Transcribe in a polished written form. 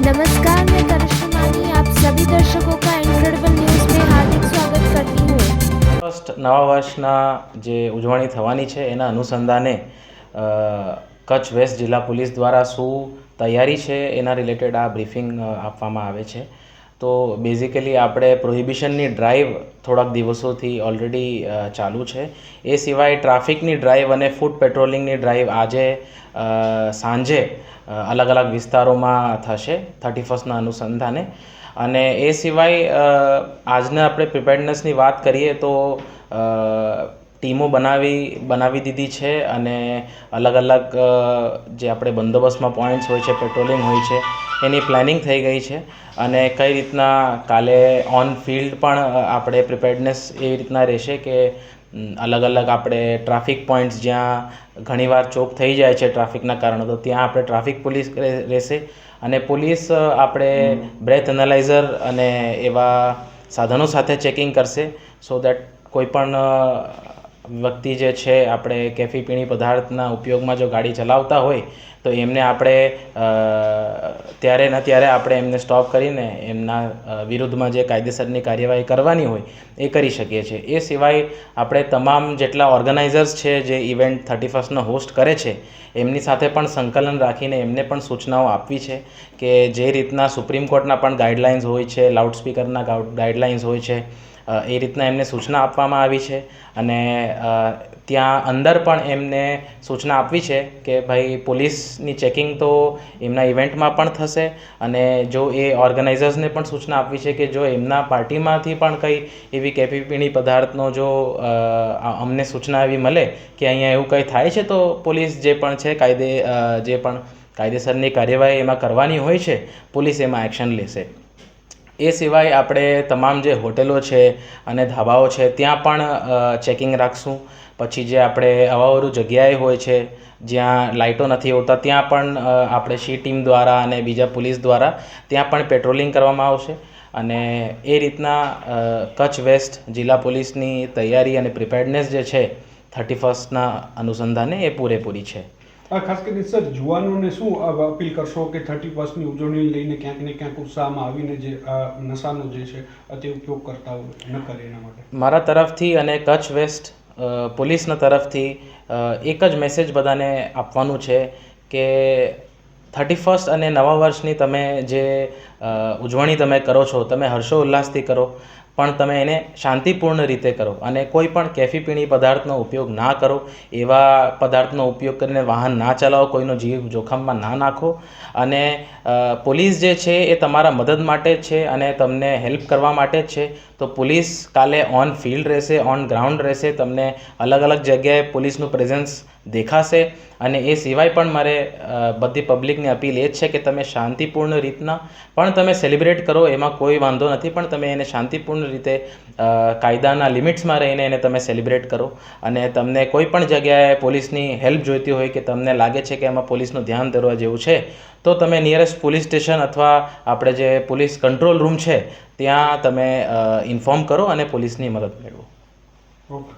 नमस्कार, मैं करिश्मा मानी आप सभी दर्शकों का इनक्रेडिबल न्यूज़ में हार्दिक स्वागत करती हूँ। ફર્સ્ટ નવા વર્ષના જે ઉજવણી થવાની છે એના અનુસંધાને કચ્છ વેસ્ટ જિલ્લા પોલીસ દ્વારા શું તૈયારી છે એના રિલેટેડ આ બ્રીફિંગ આપવામાં આવે છે. તો બેઝિકલી આપણે પ્રોહિબિશનની ડ્રાઈવ થોડાક દિવસોથી ઓલરેડી ચાલુ છે. એ સિવાય ટ્રાફિકની ડ્રાઈવ અને ફૂટ પેટ્રોલિંગની ડ્રાઈવ આજે સાંજે અલગ અલગ વિસ્તારોમાં થશે 31ના અનુસંધાને. અને એ સિવાય આજના આપણે પ્રિપેર્ડનેસની વાત કરીએ તો ટીમો બનાવી દીધી છે અને અલગ અલગ જે આપણે બંદોબસ્તમાં પોઈન્ટ્સ હોય છે, પેટ્રોલિંગ હોય છે, એની પ્લાનિંગ થઈ ગઈ છે. અને કઈ રીતના કાલે ઓન ફિલ્ડ પણ આપણે પ્રિપેર્ડનેસ એવી રીતના રહેશે કે અલગ અલગ આપણે ટ્રાફિક પોઈન્ટ્સ જ્યાં ઘણીવાર ચોક થઈ જાય છે ટ્રાફિકના કારણે, તો ત્યાં આપણે ટ્રાફિક પોલીસ રહેશે. અને પોલીસ આપણે બ્રેથ એનાલાઇઝર અને એવા સાધનો સાથે ચેકિંગ કરશે સો દેટ કોઈ પણ વ્યક્તિ જે છે આપણે કેફી પીણી પદાર્થના ઉપયોગમાં જો ગાડી ચલાવતા હોય તો એમને આપણે ત્યારે ને ત્યારે આપણે એમને સ્ટોપ કરીને એમના વિરુદ્ધમાં જે કાયદેસરની કાર્યવાહી કરવાની હોય એ કરી શકીએ છીએ. એ સિવાય આપણે તમામ જેટલા ઓર્ગેનાઇઝર્સ છે જે ઇવેન્ટ 31નો હોસ્ટ કરે છે એમની સાથે પણ સંકલન રાખીને એમને પણ સૂચનાઓ આપવી છે કે જે રીતના સુપ્રીમ કોર્ટના પણ ગાઈડલાઇન્સ હોય છે, લાઉડસ્પીકરના ગાઈડલાઇન્સ હોય છે, એ રીતના એમને સૂચના આપવામાં આવી છે. અને ત્યાં અંદર પણ એમને સૂચના આપવી છે કે ભાઈ પોલીસની ચેકિંગ તો એમના ઇવેન્ટમાં પણ થશે અને જો એ ઓર્ગેનાઇઝર્સને પણ સૂચના આપવી છે કે જો એમના પાર્ટીમાંથી પણ કંઈ એવી કેફી પીણી પદાર્થનો જો અમને સૂચના એવી મળે કે અહીંયા એવું કંઈ થાય છે તો પોલીસ જે પણ છે જે પણ કાયદેસરની કાર્યવાહી એમાં કરવાની હોય છે પોલીસ એમાં એક્શન લેશે. એ સિવાય આપણે તમામ જે હોટેલો છે અને ધાબાઓ છે ત્યાં પણ ચેકિંગ રાખશું. પછી જે આપણે અવાવરું જગ્યાએ હોય છે જ્યાં લાઇટો નથી હોતા ત્યાં પણ આપણે શી ટીમ દ્વારા અને બીજા પોલીસ દ્વારા ત્યાં પણ પેટ્રોલિંગ કરવામાં આવશે. અને એ રીતના કચ્છ વેસ્ટ જિલ્લા પોલીસની તૈયારી અને પ્રિપેર્ડનેસ જે છે 31ના અનુસંધાને એ પૂરેપૂરી છે. ખાસ કરીને સર યુવાનોને શું અપીલ કરશો કે 31ની ઉજવણી લઈને ક્યાંક ને ક્યાંક ઉત્સાહમાં આવીને જે નશાનો જે છે તે ઉપયોગ કરતા હોય ન કરે એના માટે મારા તરફથી અને કચ્છ વેસ્ટ પોલીસના તરફથી એક જ મેસેજ બધાને આપવાનું છે કે 31 અને નવા વર્ષની તમે જે ઉજવણી તમે કરો છો તમે હર્ષોલ્લાસથી કરો, પણ તમે એને શાંતિપૂર્ણ રીતે કરો અને કોઈ પણ કેફી પીણી પદાર્થનો ઉપયોગ ના કરો. એવા પદાર્થનો ઉપયોગ કરીને વાહન ના ચલાવો, કોઈનો જીવ જોખમમાં ના નાખો. અને પોલીસ જે છે એ તમારા મદદ માટે જ છે અને તમને હેલ્પ કરવા માટે જ છે. તો પોલીસ કાલે ઓન ફિલ્ડ રહેશે, ઓન ગ્રાઉન્ડ રહેશે, તમને અલગ અલગ જગ્યાએ પોલીસનું પ્રેઝન્સ દેખાશે. અને એ સિવાય પણ મારે બધી પબ્લિકની અપીલ એ જ છે કે તમે શાંતિપૂર્ણ રીતના પણ તમે સેલિબ્રેટ કરો, એમાં કોઈ વાંધો નથી, પણ તમે એને શાંતિપૂર્ણ રીતે કાયદાના લિમિટ્સમાં રહીને એને તમે સેલિબ્રેટ કરો. અને તમને કોઈ પણ જગ્યાએ પોલીસની હેલ્પ જોઈતી હોય કે તમને લાગે છે કે એમાં પોલીસનું ધ્યાન દોરવા જેવું છે તો તમે નિયરેસ્ટ પોલીસ સ્ટેશન અથવા આપણે જે પોલીસ કંટ્રોલ રૂમ છે ત્યાં તમે ઇન્ફોર્મ કરો અને પોલીસની મદદ મેળવો. ઓકે.